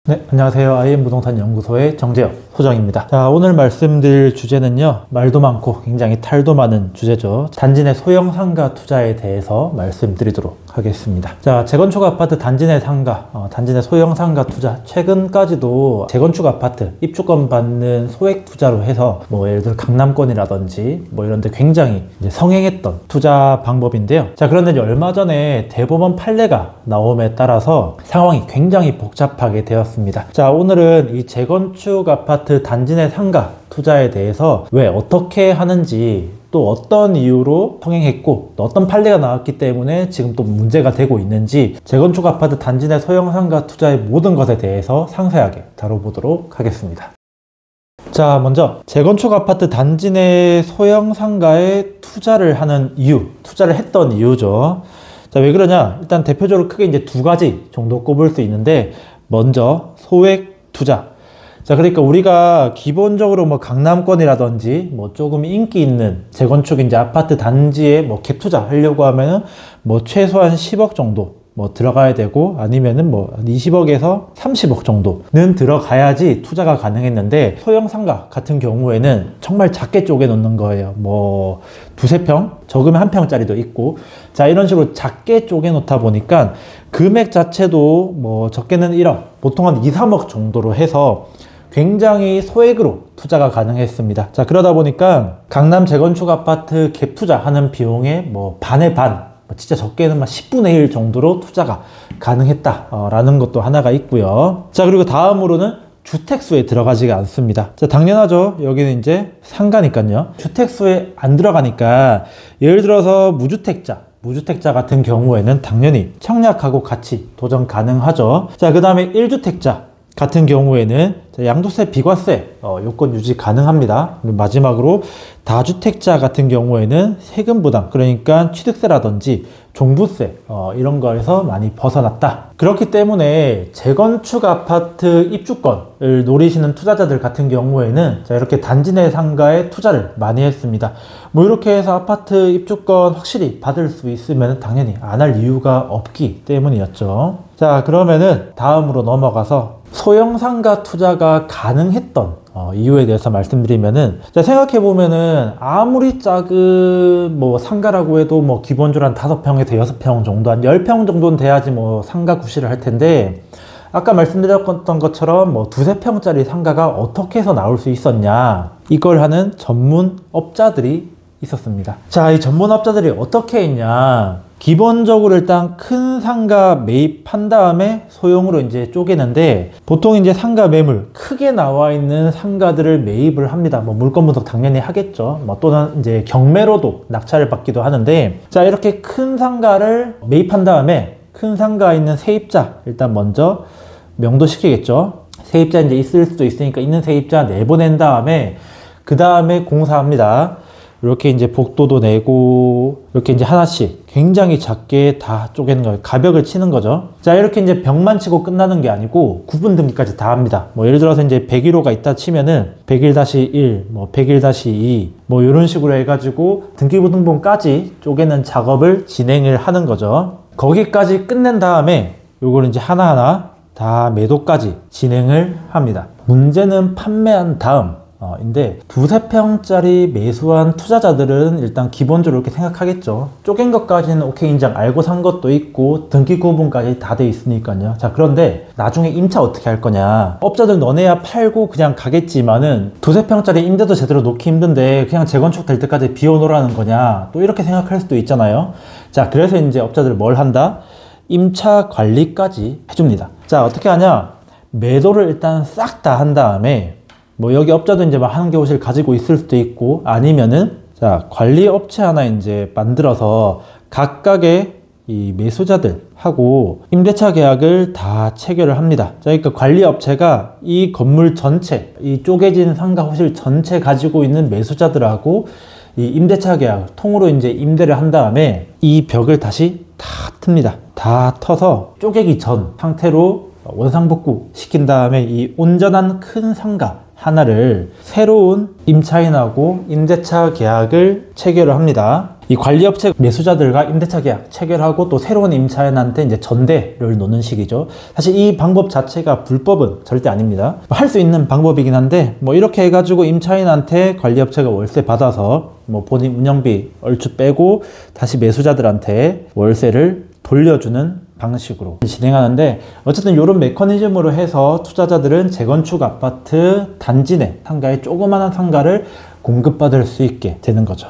네, 안녕하세요. IM부동산 연구소의 정재혁 소장입니다. 자, 오늘 말씀드릴 주제는요, 말도 많고 굉장히 탈도 많은 주제죠. 단지 내 소형 상가 투자에 대해서 말씀드리도록 하겠습니다. 자, 재건축 아파트 단지 내 상가, 단지 내 소형 상가 투자, 최근까지도 재건축 아파트 입주권 받는 소액 투자로 해서 예를 들어 강남권이라든지 이런 데 굉장히 이제 성행했던 투자 방법인데요. 자, 그런데 이제 얼마 전에 대법원 판례가 나옴에 따라서 상황이 굉장히 복잡하게 되었습니다. 자, 오늘은 이 재건축 아파트 단지 내 상가 투자에 대해서 왜 어떻게 하는지, 또 어떤 이유로 성행했고 또 어떤 판례가 나왔기 때문에 지금 또 문제가 되고 있는지, 재건축 아파트 단지 내 소형 상가 투자의 모든 것에 대해서 상세하게 다뤄보도록 하겠습니다. 자, 먼저 재건축 아파트 단지 내 소형 상가에 투자를 하는 이유, 투자를 했던 이유죠. 자, 왜 그러냐? 일단 대표적으로 크게 이제 두 가지 정도 꼽을 수 있는데, 먼저 소액 투자. 자, 그러니까 우리가 기본적으로 강남권이라든지 조금 인기 있는 재건축 이제 아파트 단지에 갭 투자 하려고 하면은 최소한 10억 정도 들어가야 되고, 아니면은 20억에서 30억 정도는 들어가야지 투자가 가능했는데, 소형 상가 같은 경우에는 정말 작게 쪼개 놓는 거예요. 두세 평, 적으면 한 평짜리도 있고, 자, 이런 식으로 작게 쪼개 놓다 보니까 금액 자체도 적게는 1억, 보통 한 2, 3억 정도로 해서 굉장히 소액으로 투자가 가능했습니다. 자, 그러다 보니까 강남 재건축 아파트 갭 투자하는 비용의 반의 반, 진짜 적게는 10분의 1 정도로 투자가 가능했다라는 것도 하나가 있고요. 자, 그리고 다음으로는 주택수에 들어가지가 않습니다. 자, 당연하죠. 여기는 이제 상가니까요. 주택수에 안 들어가니까, 예를 들어서 무주택자 같은 경우에는 당연히 청약하고 같이 도전 가능하죠. 자, 그 다음에 1주택자 같은 경우에는 양도세, 비과세 요건 유지 가능합니다. 그리고 마지막으로 다주택자 같은 경우에는 세금 부담, 그러니까 취득세라든지 종부세 이런 거에서 많이 벗어났다. 그렇기 때문에 재건축 아파트 입주권을 노리시는 투자자들 같은 경우에는 이렇게 단지 내 상가에 투자를 많이 했습니다. 이렇게 해서 아파트 입주권 확실히 받을 수 있으면 당연히 안 할 이유가 없기 때문이었죠. 자, 그러면은 다음으로 넘어가서 소형 상가 투자가 가능했던 이유에 대해서 말씀드리면은, 자, 생각해보면은 아무리 작은 상가라고 해도 기본적으로 한 5평에서 6평 정도, 한 10평 정도는 돼야지 상가 구실을 할 텐데, 아까 말씀드렸던 것처럼 두세 평짜리 상가가 어떻게 해서 나올 수 있었냐, 이걸 하는 전문업자들이 있었습니다. 자, 이 전문업자들이 어떻게 했냐, 기본적으로 일단 큰 상가 매입한 다음에 소형으로 이제 쪼개는데, 보통 이제 상가 매물 크게 나와 있는 상가들을 매입을 합니다. 물건 분석 당연히 하겠죠. 또는 이제 경매로도 낙찰을 받기도 하는데, 자, 이렇게 큰 상가를 매입한 다음에 큰 상가에 있는 세입자 일단 먼저 명도시키겠죠. 세입자 이제 있을 수도 있으니까 있는 세입자 내보낸 다음에, 그 다음에 공사합니다. 이렇게 이제 복도도 내고, 이렇게 이제 하나씩 굉장히 작게 다 쪼개는 거예요. 가벽을 치는 거죠. 자, 이렇게 이제 벽만 치고 끝나는 게 아니고 구분 등기까지 다 합니다. 예를 들어서 이제 101호가 있다 치면은 101-1, 101-2, 이런 식으로 해가지고 등기부등본까지 쪼개는 작업을 진행을 하는 거죠. 거기까지 끝낸 다음에 요걸 이제 하나하나 다 매도까지 진행을 합니다. 문제는 판매한 다음 인데, 두세 평짜리 매수한 투자자들은 일단 기본적으로 이렇게 생각하겠죠. 쪼갠 것까지는 오케이 인정, 알고 산 것도 있고 등기 구분까지 다 돼 있으니까요. 자, 그런데 나중에 임차 어떻게 할 거냐, 업자들 너네야 팔고 그냥 가겠지만은 두세 평짜리 임대도 제대로 놓기 힘든데 그냥 재건축 될 때까지 비워놓으라는 거냐, 또 이렇게 생각할 수도 있잖아요. 자, 그래서 이제 업자들 뭘 한다, 임차 관리까지 해줍니다. 자, 어떻게 하냐, 매도를 일단 싹 다 한 다음에, 여기 업자도 이제 하는 교실 가지고 있을 수도 있고, 아니면은, 자, 관리 업체 하나 이제 만들어서 각각의 이 매수자들하고 임대차 계약을 다 체결을 합니다. 자, 그러니까 관리 업체가 이 건물 전체, 이 쪼개진 상가 호실 전체 가지고 있는 매수자들하고 이 임대차 계약 통으로 이제 임대를 한 다음에 이 벽을 다시 다 틉니다. 다 터서 쪼개기 전 상태로 원상복구 시킨 다음에 이 온전한 큰 상가 하나를 새로운 임차인하고 임대차 계약을 체결을 합니다. 이 관리업체 매수자들과 임대차 계약 체결하고 또 새로운 임차인한테 이제 전대를 놓는 식이죠. 사실 이 방법 자체가 불법은 절대 아닙니다. 할 수 있는 방법이긴 한데 뭐 이렇게 해가지고 임차인한테 관리업체가 월세 받아서 뭐 본인 운영비 얼추 빼고 다시 매수자들한테 월세를 돌려주는 방식으로 진행하는데, 어쨌든 이런 메커니즘으로 해서 투자자들은 재건축 아파트 단지 내 상가에 조그마한 상가를 공급받을 수 있게 되는 거죠.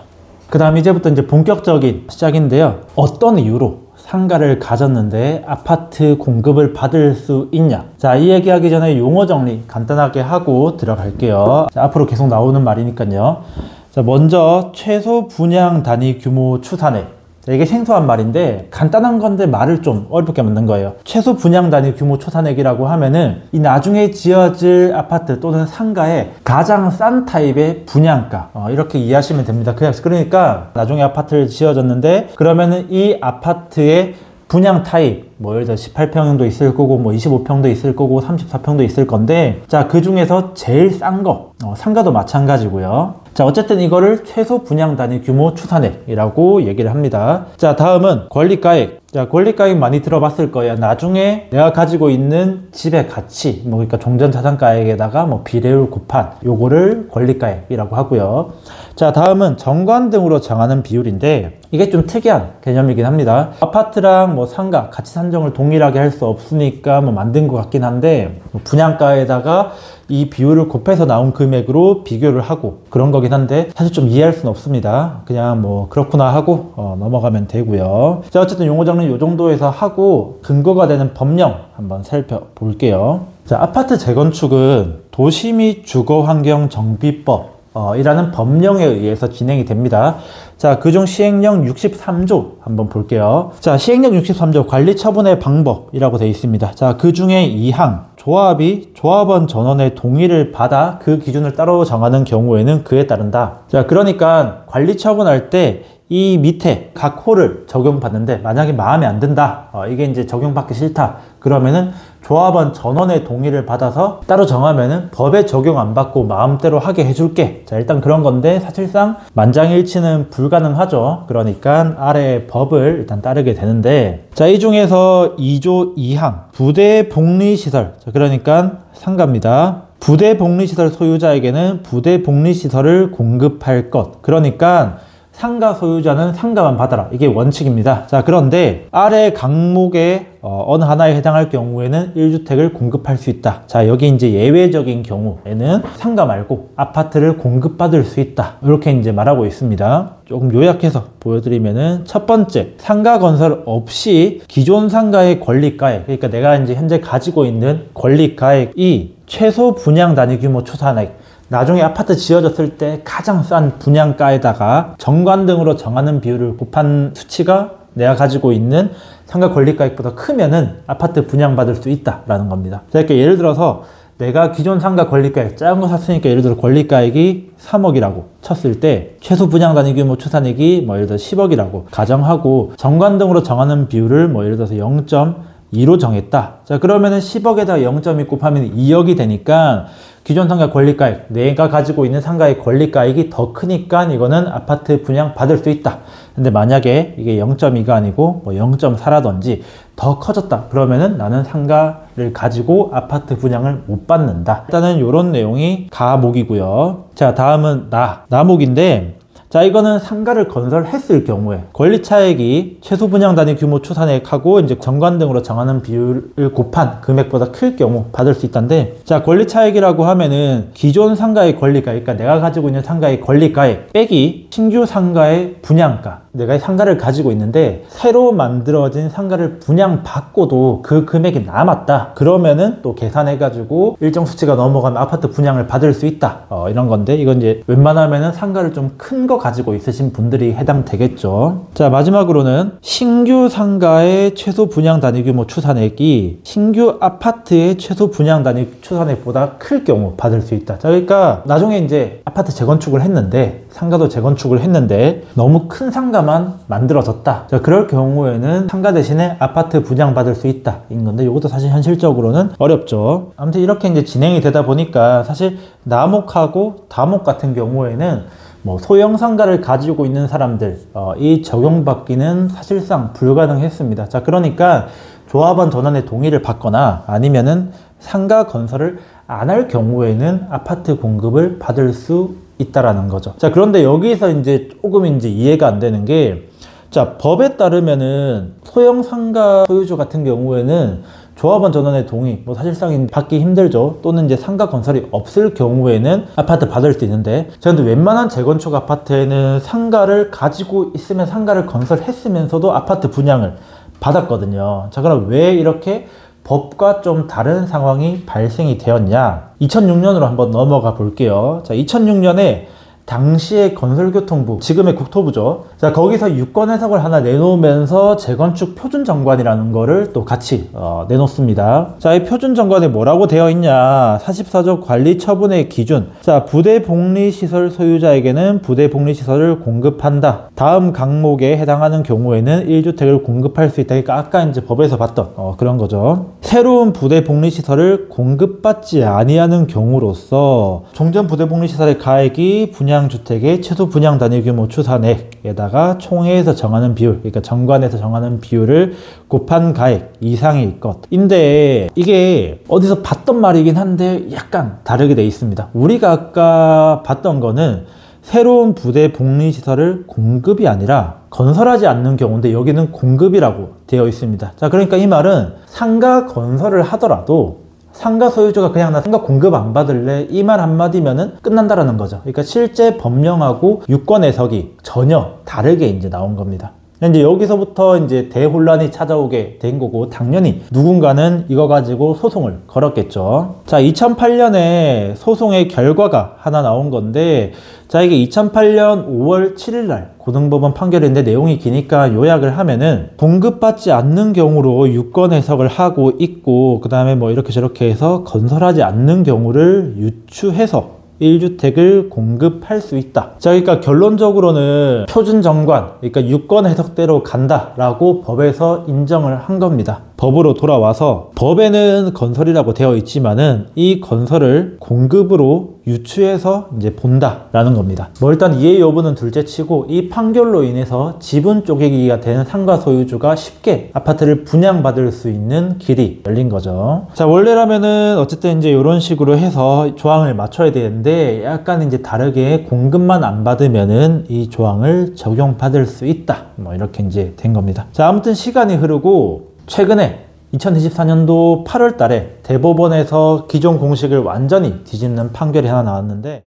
그 다음 이제부터 이제 본격적인 시작인데요. 어떤 이유로 상가를 가졌는데 아파트 공급을 받을 수 있냐? 자, 이 얘기하기 전에 용어 정리 간단하게 하고 들어갈게요. 자, 앞으로 계속 나오는 말이니까요. 자, 먼저 최소 분양 단위 규모 추산액. 이게 생소한 말인데 간단한 건데 말을 좀 어렵게 만든 거예요. 최소 분양 단위 규모 추산액이라고 하면은 이 나중에 지어질 아파트 또는 상가의 가장 싼 타입의 분양가, 이렇게 이해하시면 됩니다. 그러니까 나중에 아파트를 지어졌는데 그러면은 이 아파트의 분양 타입, 뭐 예를 들어 18평도 있을 거고 뭐 25평도 있을 거고 34평도 있을 건데, 자, 그 중에서 제일 싼 거, 상가도 마찬가지고요. 자, 어쨌든 이거를 최소 분양 단위 규모 추산액이라고 얘기를 합니다. 자, 다음은 권리가액. 자, 권리가액 많이 들어봤을 거예요. 나중에 내가 가지고 있는 집의 가치, 뭐 그러니까 종전자산가액에다가 뭐 비례율 곱한 요거를 권리가액이라고 하고요. 자, 다음은 정관 등으로 정하는 비율인데 이게 좀 특이한 개념이긴 합니다. 아파트랑 뭐 상가 가치 산정을 동일하게 할 수 없으니까 뭐 만든 것 같긴 한데, 분양가에다가 이 비율을 곱해서 나온 금액으로 비교를 하고 그런 거긴 한데 사실 좀 이해할 수는 없습니다. 그냥 뭐 그렇구나 하고 넘어가면 되고요. 자, 어쨌든 용어 정리는 이 정도에서 하고 근거가 되는 법령 한번 살펴볼게요. 자, 아파트 재건축은 도시 및 주거환경정비법 이라는 법령에 의해서 진행이 됩니다. 자, 그중 시행령 63조 한번 볼게요. 자, 시행령 63조 관리처분의 방법이라고 되어 있습니다. 자, 그 중에 2항 조합이 조합원 전원의 동의를 받아 그 기준을 따로 정하는 경우에는 그에 따른다. 자, 그러니까 관리처분할 때 이 밑에 각 호를 적용받는데 만약에 마음에 안 든다, 이게 이제 적용받기 싫다, 그러면은 조합원 전원의 동의를 받아서 따로 정하면은 법에 적용 안 받고 마음대로 하게 해줄게. 자, 일단 그런 건데 사실상 만장일치는 불가능하죠. 그러니까 아래의 법을 일단 따르게 되는데, 자, 이 중에서 2조 2항 부대 복리시설. 자, 그러니까 상가입니다. 부대 복리시설 소유자에게는 부대 복리시설을 공급할 것. 그러니까 상가 소유자는 상가만 받아라, 이게 원칙입니다. 자, 그런데 아래 강목의 어느 하나에 해당할 경우에는 1주택을 공급할 수 있다. 자, 여기 이제 예외적인 경우에는 상가 말고 아파트를 공급받을 수 있다, 이렇게 이제 말하고 있습니다. 조금 요약해서 보여드리면은, 첫 번째, 상가 건설 없이 기존 상가의 권리가액, 그러니까 내가 이제 현재 가지고 있는 권리가액이 최소 분양 단위 규모 추산액, 나중에 아파트 지어졌을 때 가장 싼 분양가에다가 정관 등으로 정하는 비율을 곱한 수치가 내가 가지고 있는 상가 권리가액보다 크면은 아파트 분양받을 수 있다라는 겁니다. 자, 이렇게 예를 들어서 내가 기존 상가 권리가액 작은 거 샀으니까 예를 들어 권리가액이 3억이라고 쳤을 때 최소 분양 단위 규모 추산액이 뭐 예를 들어 10억이라고 가정하고 정관 등으로 정하는 비율을 뭐 예를 들어서 0.2로 정했다. 자, 그러면은 10억에다 0.2 곱하면 2억이 되니까 기존 상가 권리가액, 내가 가지고 있는 상가의 권리가액이 더 크니까 이거는 아파트 분양 받을 수 있다. 근데 만약에 이게 0.2가 아니고 뭐 0.4라든지 더 커졌다, 그러면은 나는 상가를 가지고 아파트 분양을 못 받는다. 일단은 이런 내용이 가목이고요. 자, 다음은 나목인데, 자, 이거는 상가를 건설했을 경우에 권리 차액이 최소 분양 단위 규모 추산액하고 이제 정관 등으로 정하는 비율을 곱한 금액보다 클 경우 받을 수 있다는데, 자, 권리 차액이라고 하면은 기존 상가의 권리가액, 그러니까 내가 가지고 있는 상가의 권리가액 빼기 신규 상가의 분양가, 내가 상가를 가지고 있는데 새로 만들어진 상가를 분양받고도 그 금액이 남았다, 그러면은 또 계산해가지고 일정 수치가 넘어가면 아파트 분양을 받을 수 있다, 이런 건데, 이건 이제 웬만하면은 상가를 좀 큰 거 가지고 있으신 분들이 해당되겠죠. 자, 마지막으로는 신규 상가의 최소 분양 단위 규모 추산액이 신규 아파트의 최소 분양 단위 추산액보다 클 경우 받을 수 있다. 자, 그러니까 나중에 이제 아파트 재건축을 했는데, 상가도 재건축을 했는데 너무 큰 상가만 만들어졌다. 자, 그럴 경우에는 상가 대신에 아파트 분양받을 수 있다, 인 건데, 이것도 사실 현실적으로는 어렵죠. 아무튼 이렇게 이제 진행이 되다 보니까 사실 나목하고 다목 같은 경우에는 뭐 소형 상가를 가지고 있는 사람들 이 적용받기는 사실상 불가능했습니다. 자, 그러니까 조합원 전원의 동의를 받거나 아니면은 상가 건설을 안 할 경우에는 아파트 공급을 받을 수 있다라는 거죠. 자, 그런데 여기서 이제 조금 이제 이해가 안 되는 게, 자, 법에 따르면은 소형 상가 소유주 같은 경우에는 조합원 전원의 동의, 뭐 사실상 받기 힘들죠. 또는 이제 상가 건설이 없을 경우에는 아파트 받을 수 있는데, 자, 근데 웬만한 재건축 아파트에는 상가를 가지고 있으면 상가를 건설했으면서도 아파트 분양을 받았거든요. 자, 그럼 왜 이렇게 법과 좀 다른 상황이 발생이 되었냐? 2006년으로 한번 넘어가 볼게요. 자, 2006년에 당시의 건설교통부, 지금의 국토부죠. 자, 거기서 유권 해석을 하나 내놓으면서 재건축 표준정관이라는 거를 또 같이 내놓습니다. 자, 이 표준정관에 뭐라고 되어 있냐? 44조 관리처분의 기준. 자, 부대복리시설 소유자에게는 부대복리시설을 공급한다. 다음 강목에 해당하는 경우에는 1주택을 공급할 수 있다. 그러니까 아까 이제 법에서 봤던 그런 거죠. 새로운 부대복리시설을 공급받지 아니하는 경우로서 종전 부대복리시설의 가액이 분양주택의 최소 분양 단위 규모 추산액에다가 총회에서 정하는 비율, 그러니까 정관에서 정하는 비율을 곱한 가액 이상일 것인데, 이게 어디서 봤던 말이긴 한데 약간 다르게 돼 있습니다. 우리가 아까 봤던 거는 새로운 부대 복리시설을 공급이 아니라 건설하지 않는 경우인데, 여기는 공급이라고 되어 있습니다. 자, 그러니까 이 말은 상가 건설을 하더라도 상가 소유주가 그냥 나 상가 공급 안 받을래, 이 말 한마디면은 끝난다라는 거죠. 그러니까 실제 법령하고 유권 해석이 전혀 다르게 이제 나온 겁니다. 이제 여기서부터 이제 대혼란이 찾아오게 된 거고, 당연히 누군가는 이거 가지고 소송을 걸었겠죠. 자, 2008년에 소송의 결과가 하나 나온 건데, 자, 이게 2008년 5월 7일 날 고등법원 판결인데 내용이 기니까 요약을 하면은, 공급받지 않는 경우로 유권 해석을 하고 있고, 그 다음에 뭐 이렇게 저렇게 해서 건설하지 않는 경우를 유추해서 1주택을 공급할 수 있다. 자, 그러니까 결론적으로는 표준정관, 그러니까 유권 해석대로 간다라고 법에서 인정을 한 겁니다. 법으로 돌아와서 법에는 건설이라고 되어 있지만은 이 건설을 공급으로 유추해서 이제 본다라는 겁니다. 뭐 일단 이해 여부는 둘째치고, 이 판결로 인해서 지분 쪼개기가 되는 상가 소유주가 쉽게 아파트를 분양받을 수 있는 길이 열린 거죠. 자, 원래라면은 어쨌든 이제 이런 식으로 해서 조항을 맞춰야 되는데, 약간 이제 다르게 공급만 안 받으면은 이 조항을 적용받을 수 있다. 뭐 이렇게 이제 된 겁니다. 자, 아무튼 시간이 흐르고 최근에 2024년도 8월 달에 대법원에서 기존 공식을 완전히 뒤집는 판결이 하나 나왔는데,